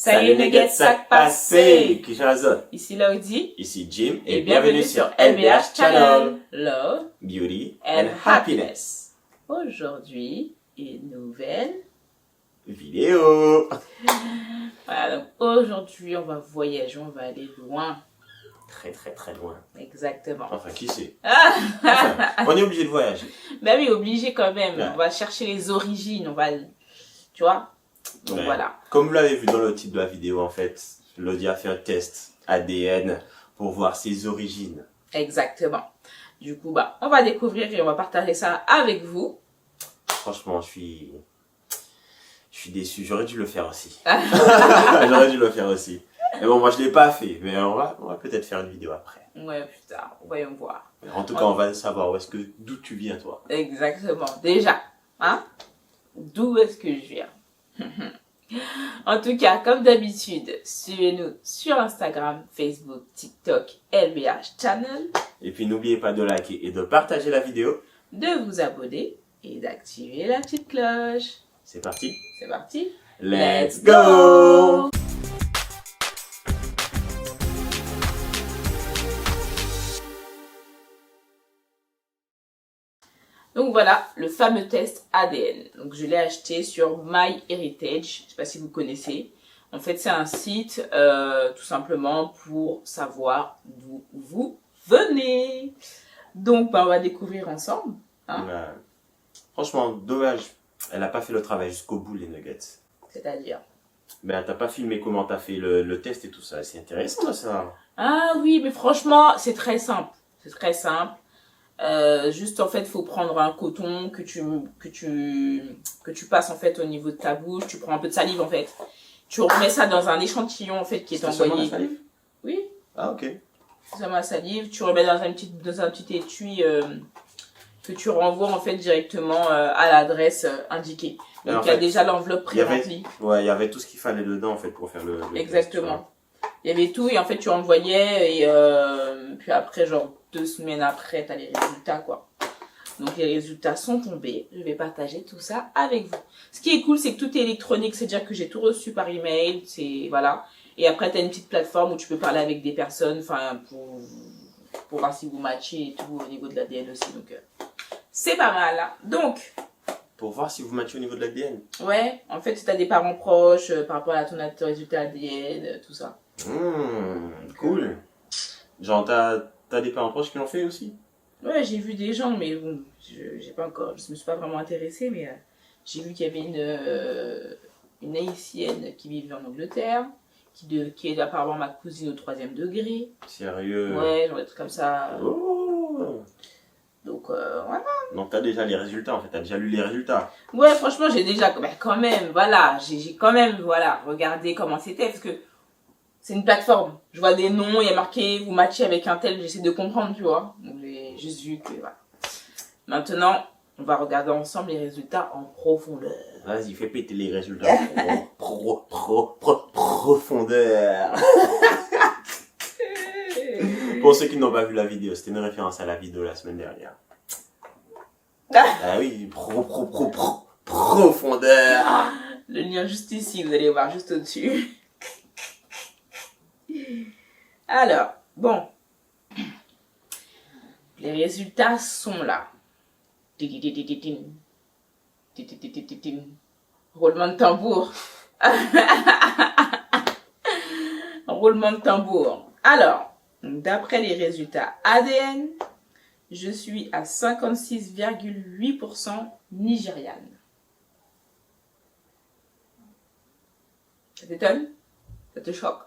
Salut Nuggets, sac passé. Ici Laudi. Ici Jim Et bienvenue sur LBH Channel. Love, Beauty and Happiness. Aujourd'hui, une nouvelle vidéo. Voilà, donc aujourd'hui on va voyager, on va aller loin. Très très très loin. Exactement. Enfin, qui sait. Enfin, on est obligé de voyager. Ben oui, obligé quand même. Ouais. On va chercher les origines, on va... Tu vois. Donc Ouais. voilà. Comme vous l'avez vu dans le titre de la vidéo, en fait, Lodi a fait un test ADN pour voir ses origines. Exactement. Du coup, bah, on va découvrir et on va partager ça avec vous. Franchement, je suis déçu. J'aurais dû le faire aussi. J'aurais dû le faire aussi. Mais bon, moi je l'ai pas fait. Mais on va peut-être faire une vidéo après. Ouais, plus tard, voyons voir. En tout cas, on va savoir d'où tu viens, toi. Exactement. Déjà, hein? D'où est-ce que je viens? En tout cas, comme d'habitude, suivez-nous sur Instagram, Facebook, TikTok, LBH Channel, Et puis n'oubliez pas de liker et de partager la vidéo. de vous abonner et d'activer la petite cloche. C'est parti. C'est parti? Let's go! Donc voilà, le fameux test ADN. Donc je l'ai acheté sur MyHeritage, je ne sais pas si vous connaissez. En fait, c'est un site tout simplement pour savoir d'où vous venez. Donc bah, on va découvrir ensemble. Hein? Ouais. Franchement, dommage. Elle a pas fait le travail jusqu'au bout, les nuggets. C'est-à-dire... Ben, t'as pas filmé comment t'as fait le test et tout ça. C'est intéressant, ça. Ah oui, mais franchement, c'est très simple. C'est très simple. Juste en fait, il faut prendre un coton que tu passes en fait au niveau de ta bouche. Tu prends un peu de salive en fait. Tu remets ça dans un échantillon en fait qui est C'était seulement envoyé. la salive? Oui, Ah, ok. c'est seulement la salive. Tu remets dans un petit étui que tu renvoies en fait directement à l'adresse indiquée. Donc il y a déjà l'enveloppe pré-remplie. Ouais, il y avait tout ce qu'il fallait dedans en fait pour faire le Exactement. Il y avait tout et en fait tu envoyais et puis après genre 2 semaines après t'as les résultats quoi. Donc les résultats sont tombés. Je vais partager tout ça avec vous. Ce qui est cool c'est que tout est électronique, c'est-à-dire que j'ai tout reçu par email, c'est voilà. Et après t'as une petite plateforme où tu peux parler avec des personnes, enfin pour voir si vous matchez et tout au niveau de l'ADN aussi. Donc c'est pas mal. Hein. Donc Pour voir si vous matchez au niveau de l'ADN. ouais, en fait si t'as des parents proches par rapport à ton résultat ADN, tout ça. Cool. Genre, t'as des parents proches qui l'ont fait aussi? Ouais, j'ai vu des gens, mais bon, j'ai pas encore, je me suis pas vraiment intéressée, mais j'ai vu qu'il y avait une haïtienne qui vivait en Angleterre, qui est apparemment ma cousine au 3e degré. Sérieux? Ouais, genre des trucs comme ça. Oh. Donc, voilà. Donc t'as déjà les résultats en fait, t'as déjà lu les résultats. Ouais, franchement, j'ai déjà, ben, quand même, voilà, j'ai quand même, voilà, regardé comment c'était, parce que c'est une plateforme. Je vois des noms, il y a marqué, vous matchez avec un tel, j'essaie de comprendre, tu vois. Donc, j'ai juste vu que, voilà. Maintenant, on va regarder ensemble les résultats en profondeur. Vas-y, fais péter les résultats. Profondeur. Pour ceux qui n'ont pas vu la vidéo, c'était une référence à la vidéo la semaine dernière. Ah oui, profondeur. Le lien juste ici, vous allez voir juste au-dessus. Alors, bon. Les résultats sont là. Roulement de tambour. Roulement de tambour. Alors, d'après les résultats ADN, je suis à 56,8% nigériane. Ça t'étonne? Ça te choque?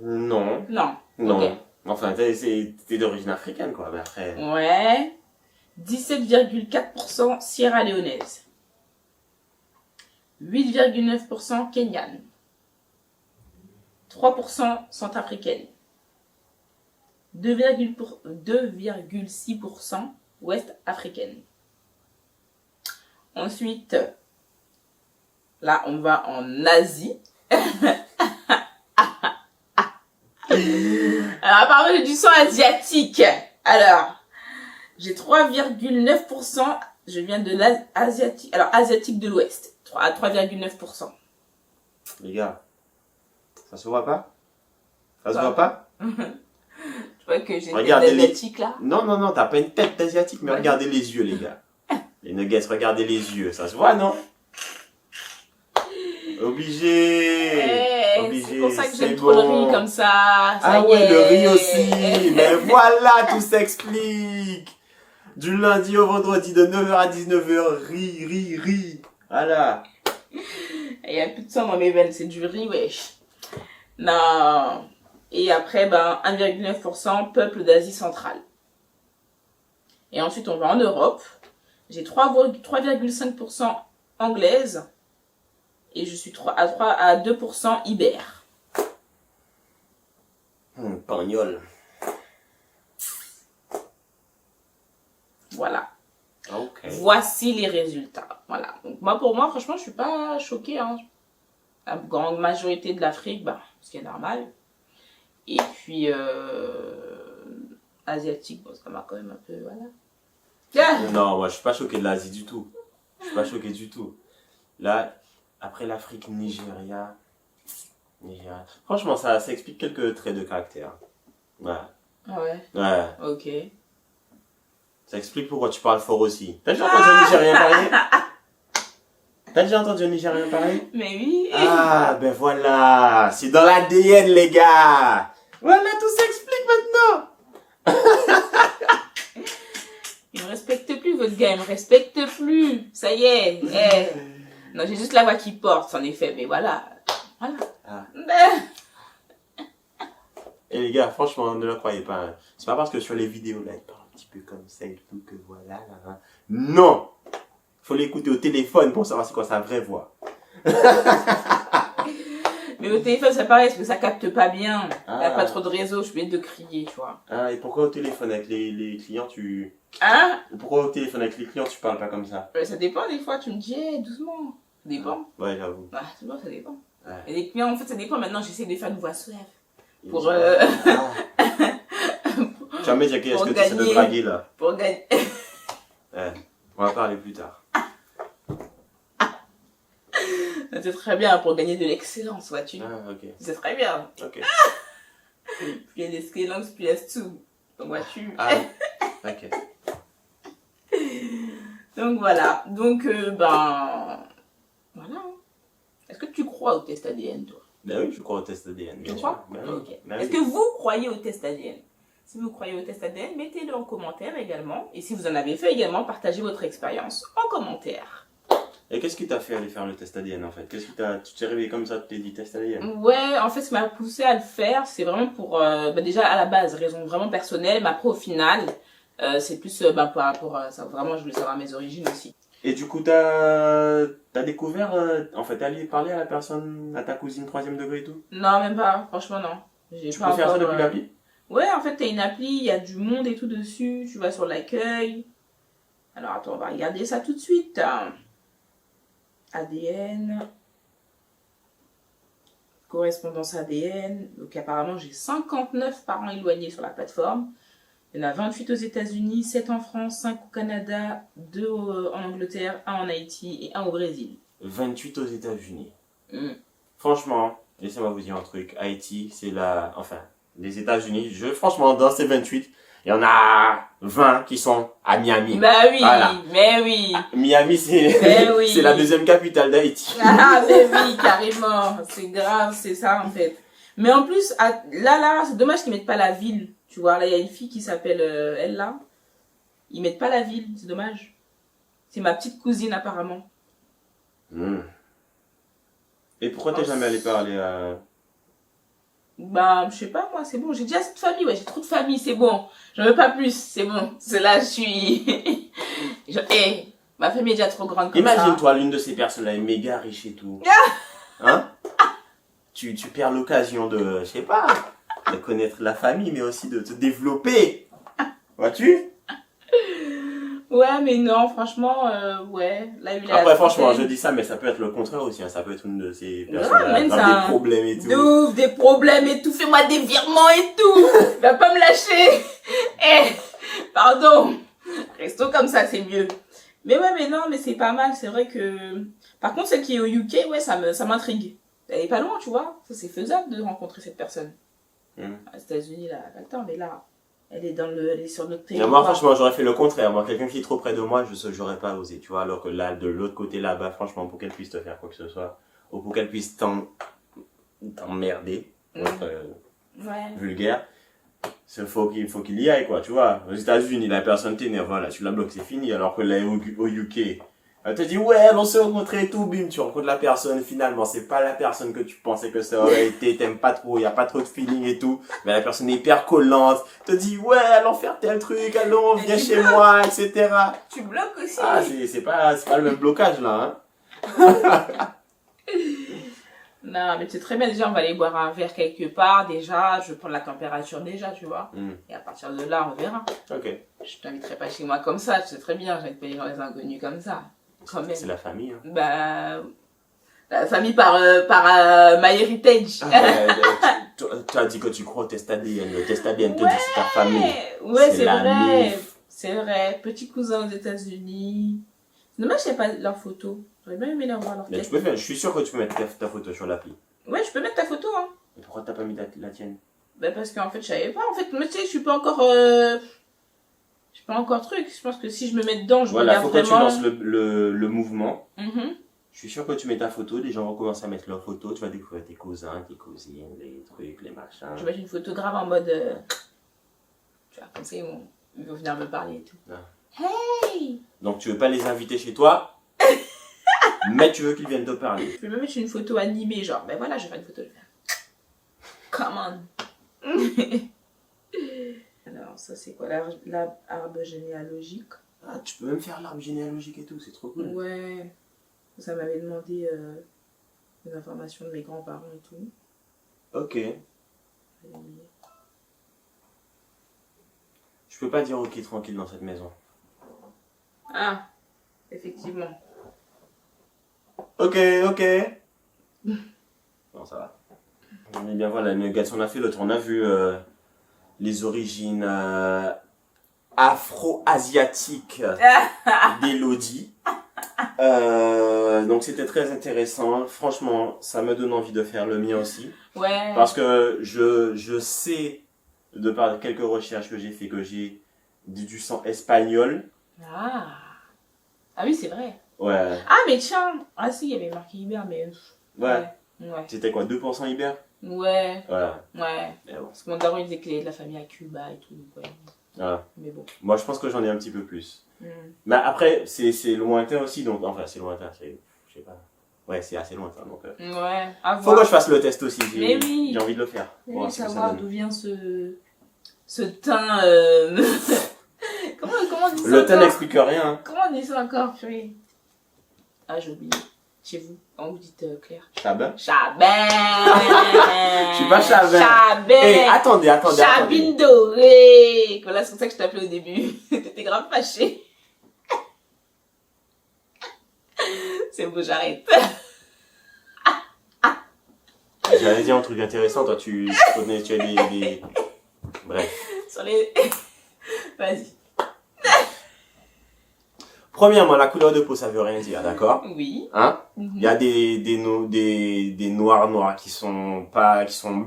Non. Non. Non. Ok. Enfin, t'es d'origine africaine quoi, mais après. Ouais. 17,4% Sierra Léonaise. 8,9% Kenyane. 3% centrafricaine. 2,6% ouest africaine. Ensuite, là, on va en Asie. Alors, apparemment, j'ai du sang asiatique. Alors, j'ai 3,9%. Je viens de l'asiatique. Alors, asiatique de l'Ouest. À 3,9%. Les gars, ça se voit pas? Ça se voit pas? Tu vois que j'ai une Regardez tête les- d'asiatique là? Non, t'as pas une tête d'asiatique, mais Ouais. regardez les yeux, les gars. Les nuggets, regardez les yeux. Ça se voit, non? Obligé. Obligé. C'est pour ça que c'est j'aime trop le bon. riz comme ça. Ah y ouais, est. le riz aussi. Mais voilà, tout s'explique. Du lundi au vendredi, de 9h à 19h, riz. Voilà. Il y a plus de sang dans mes veines, c'est du riz, wesh. Non. Et après, 1,9% peuple d'Asie centrale. Et ensuite, on va en Europe. J'ai 3,5% anglaise. Et je suis 3 à 2% ibère. Pagnol. Voilà. Ok. Voici les résultats. Voilà. Donc, pour moi, franchement, je suis pas choquée. Hein. La grande majorité de l'Afrique, ce qui est normal. Et puis, asiatique, ça m'a quand même un peu, voilà. Non, moi je suis pas choqué de l'Asie du tout. Je suis pas choqué du tout. Là, après l'Afrique, Nigeria. Franchement, ça explique quelques traits de caractère. Ouais. Ah ouais, Ouais. ok. Ça explique pourquoi tu parles fort aussi. T'as déjà entendu un Nigérien parler? T'as déjà entendu un Nigérien parler? Mais oui. Ah, ben voilà. C'est dans l'ADN, les gars. Voilà, tout s'explique maintenant. Il me respecte plus, votre gars, il me respecte plus. Ça y est. Non, j'ai juste la voix qui porte, en effet, mais voilà. Voilà. Ah. Et les gars, franchement, ne le croyez pas. Hein. C'est pas parce que sur les vidéos, là, il parle un petit peu comme ça et tout, que voilà, là. Non! Faut l'écouter au téléphone pour savoir c'est quoi sa vraie voix. Mais au téléphone, c'est pareil, parce que ça capte pas bien. Il n'y a Ah. pas trop de réseau, je suis obligée de crier, tu vois. Ah, et pourquoi au téléphone avec les clients, Hein? Pourquoi au téléphone avec les clients, tu parles pas comme ça? Ça dépend, des fois, tu me dis, doucement. Ça dépend. Ouais, j'avoue. C'est bon, ça dépend. Ouais. Et les clients, en fait, ça dépend. Maintenant, j'essaie de faire une voix suave. Pour, Ah. Jamais dire est-ce pour que tu essaies de gagner. draguer, là? Pour gagner. Ouais. On va parler plus tard. C'est très bien pour gagner de l'excellence, vois-tu. Ah, ok. C'est très bien. Ok. Plus il y a d'excellence, plus il y a tout. Donc, vois-tu. Ah, ok. Donc, voilà. Donc, voilà. Est-ce que tu crois au test ADN, toi? Ben oui, je crois au test ADN. Tu bien crois? sûr. Ben oui. Ok. Ben Est-ce oui. que vous croyez au test ADN? Si vous croyez au test ADN, mettez-le en commentaire également. Et si vous en avez fait également, partagez votre expérience en commentaire. Et qu'est-ce qui t'a fait aller faire le test ADN en fait? Tu t'es réveillé comme ça, tu t'es dit test ADN? Ouais, en fait, ce qui m'a poussé à le faire, c'est vraiment pour, déjà à la base, raison vraiment personnelle, mais après au final, c'est plus par rapport à ça. Vraiment, je voulais savoir mes origines aussi. Et du coup, t'as découvert, en fait, t'es allé parler à la personne, à ta cousine 3e degré et tout? Non, même pas, franchement, non. J'ai Tu pas peux faire ça encore, depuis l'appli? Ouais, en fait, t'as une appli, il y a du monde et tout dessus, tu vas sur l'accueil. Alors, attends, on va regarder ça tout de suite. ADN. Correspondance ADN. Donc, apparemment, j'ai 59 parents éloignés sur la plateforme. Il y en a 28 aux États-Unis, 7 en France, 5 au Canada, 2 en Angleterre, 1 en Haïti et 1 au Brésil. 28 aux États-Unis. Mm. Franchement, laissez-moi vous dire un truc. Haïti, c'est les États-Unis. Franchement, dans ces 28, il y en a 20 qui sont à Miami. Bah oui, Voilà. mais oui. Miami, Mais oui. c'est la 2e capitale d'Haïti. Ah, mais oui, carrément. C'est grave, c'est ça en fait. Mais en plus, là, c'est dommage qu'ils mettent pas la ville. Tu vois, là, il y a une fille qui s'appelle elle là. Ils mettent pas la ville, c'est dommage. C'est ma petite cousine apparemment. Hmm. Et pourquoi t'es jamais allé parler à... Je sais pas moi, c'est bon. J'ai déjà cette famille, ouais, j'ai trop de famille, c'est bon. J'en veux pas plus, c'est bon. C'est là, je suis... ma famille est déjà trop grande comme ça. Imagine-toi, l'une de ces personnes-là est méga riche et tout. Hein? Tu perds l'occasion de, je sais pas, de connaître la famille, mais aussi de te développer. Vois-tu? Ouais, mais non, franchement, ouais. Là, il a Après, franchement, je dis ça, mais ça peut être le contraire aussi. Hein. Ça peut être une de ces personnes même qui ça, a des problèmes et tout. D'ouvre des problèmes et tout, fais-moi des virements et tout. Va pas me lâcher. Pardon. Restons comme ça, c'est mieux. Mais ouais, mais non, mais c'est pas mal. C'est vrai que... Par contre, celle qui est au UK, ouais, ça m'intrigue. Elle est pas loin, tu vois. Ça, c'est faisable de rencontrer cette personne. Mm. Aux États-Unis, là, pas le temps, mais là, elle est sur notre Mais territoire. moi, franchement, j'aurais fait le contraire. Moi, quelqu'un qui est trop près de moi, j'aurais pas osé, tu vois. Alors que là, de l'autre côté, là-bas, franchement, pour qu'elle puisse te faire quoi que ce soit, ou pour qu'elle puisse t'emmerder, pour être Ouais. vulgaire, il faut qu'il y aille, quoi, tu vois. Aux États-Unis, la personne t'énerve, voilà, tu la bloques, c'est fini. Alors que là, au UK, elle te dit, ouais, on s'est rencontrés et tout, bim, tu rencontres la personne, finalement, c'est pas la personne que tu pensais que ça aurait été, t'aimes pas trop, y a pas trop de feeling et tout, mais la personne est hyper collante, te dit, ouais, allons faire tel truc, allons, viens chez moi, etc. Tu bloques aussi. Ah, c'est pas le même blocage, là, hein. Non, mais c'est très bien. Déjà, on va aller boire un verre quelque part. Déjà, je prends la température déjà, tu vois. Mm. Et à partir de là, on verra. Ok. Je t'inviterai pas chez moi comme ça. Tu sais très bien, j'invite pas les gens les inconnus comme ça. Quand même. C'est la famille, hein. Bah, la famille par My Heritage. Tu as dit que tu crois au test ADN. Le test ADN te dit que c'est ta famille. Ouais, c'est la vrai. mif. C'est vrai. Petit cousin aux États-Unis. C'est dommage, je sais pas leurs photos. J'aurais bien aimé leur voir leur Mais tête. tu peux faire, je suis sûr que tu peux mettre ta photo sur l'appli. Ouais, je peux mettre ta photo, hein. Mais pourquoi t'as pas mis la tienne? Bah, parce qu'en fait, je savais pas. En fait, mais tu sais, je suis pas encore. Je suis pas encore truc. Je pense que si je me mets dedans, je Voilà, regarde faut que tu vraiment. lances le mouvement. Mhm. Je suis sûr que tu mets ta photo, les gens vont commencer à mettre leurs photos, tu vas découvrir tes cousins, tes cousines, les trucs, les machins. Je vais mettre une photo grave en mode. Tu vois, comme ça, ils vont venir me parler et tout. Ah. Hey! Donc tu veux pas les inviter chez toi, mais tu veux qu'ils viennent te parler. Je vais même mettre une photo animée, genre, ben voilà, je vais faire une photo de faire. Come on! Alors, ça, c'est quoi l'arbre généalogique? Ah, tu peux même faire l'arbre généalogique et tout, c'est trop cool. Ouais. Ça m'avait demandé des informations de mes grands-parents et tout. Ok. Je peux pas dire ok tranquille dans cette maison. Ah, effectivement. Ok. Non, ça va. Mais bien voilà, Nuggets, on a fait l'autre. On a vu les origines afro-asiatiques d'Elodie. Donc c'était très intéressant. Franchement, ça me donne envie de faire le mien aussi. Ouais. Parce que je sais, de par quelques recherches que j'ai fait, que j'ai du sang espagnol. Ah. Ah oui, c'est vrai. Ouais. Ah, mais tiens. Ah si, il y avait marqué Iber, mais... Ouais. Ouais. C'était quoi, 2% Iber? Ouais. Voilà. Ouais. Mais bon. Parce que mon daron, il disait qu'il avait de la famille à Cuba et tout. Donc ouais. Voilà. Mais bon. Moi, je pense que j'en ai un petit peu plus. Mm. Mais après, c'est lointain aussi, donc... Enfin, c'est lointain, je sais pas. Ouais, c'est assez lointain, donc... Ouais. À Faut voir. que je fasse le test aussi, Mais oui. j'ai envie de le faire. Mais Voir oui, ce que ça savoir donne. d'où vient ce teint... comment on dit ça Le teint encore? n'explique rien. Hein. Comment on dit ça encore, purée? Ah, j'ai oublié. Chez vous, comment vous dites Claire? Chabin? Chabin. Je suis pas Chabin. Chabin. Hey, attendez. Chabine dorée. Voilà, c'est pour ça que je t'appelais au début. T'étais grave fâchée. C'est beau, j'arrête. J'allais dire un truc intéressant, toi tu connais, tu as des... Bref. Sur les... Vas-y. Premièrement, la couleur de peau, ça veut rien dire, d'accord? Oui. Hein? Mhm. Il y a des noirs qui sont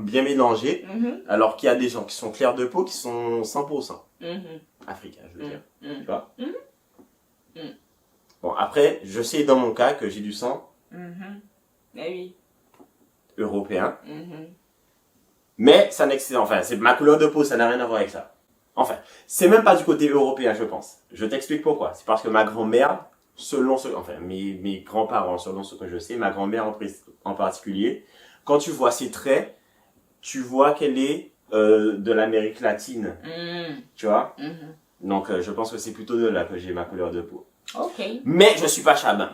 bien mélangés, Mhm. alors qu'il y a des gens qui sont clairs de peau qui sont 100% Mhm. africains, je veux dire. Mhm. Tu vois? Mhm. Mhm. Bon, après, je sais dans mon cas que j'ai du sang Mhm. Eh oui. européen, Mhm. mais ça n'excède, enfin, c'est ma couleur de peau, ça n'a rien à voir avec ça. Enfin, c'est même pas du côté européen, je pense. Je t'explique pourquoi. C'est parce que ma grand-mère, enfin, mes grands-parents, selon ce que je sais, ma grand-mère en particulier, quand tu vois ses traits, tu vois qu'elle est de l'Amérique latine, Mhm. tu vois. Mhm. Donc, je pense que c'est plutôt de là que j'ai ma couleur de peau. Ok. Mais je suis pas chabin.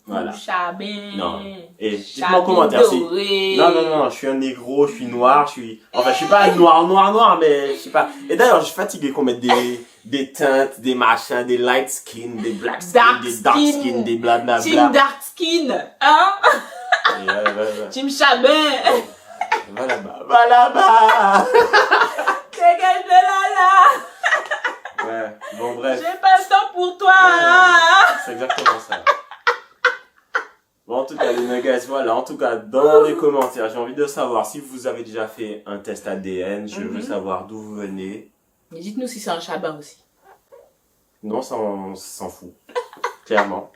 Voilà. Chabin. Non. Et dites-moi en commentaire si... Non, je suis un négro, je suis noir, je suis... Enfin, je suis pas noir, mais je sais pas... Et d'ailleurs, je suis fatigué qu'on mette des teintes, des machins, des light skin, des black skin, des dark skin, des blablabla. Team dark skin, hein? Ouais. Team Chabin. Va là-bas. Dégage de là. Ouais, bon bref, J'ai pas le temps pour toi. Hein? c'est exactement ça. Bon, en tout cas, les nuggets, voilà. En tout cas, dans les commentaires, j'ai envie de savoir si vous avez déjà fait un test ADN. Je veux savoir d'où vous venez. Mais dites-nous si c'est un chabin aussi. Non, ça, on s'en fout. Clairement.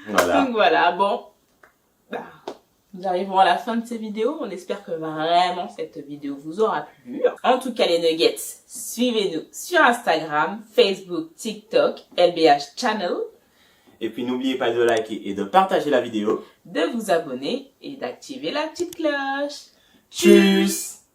Voilà. Donc voilà, bon. Bah, nous arrivons à la fin de cette vidéo. On espère que vraiment cette vidéo vous aura plu. En tout cas, les nuggets, suivez-nous sur Instagram, Facebook, TikTok, LBH Channel. Et puis, n'oubliez pas de liker et de partager la vidéo. De vous abonner et d'activer la petite cloche. Tchuss!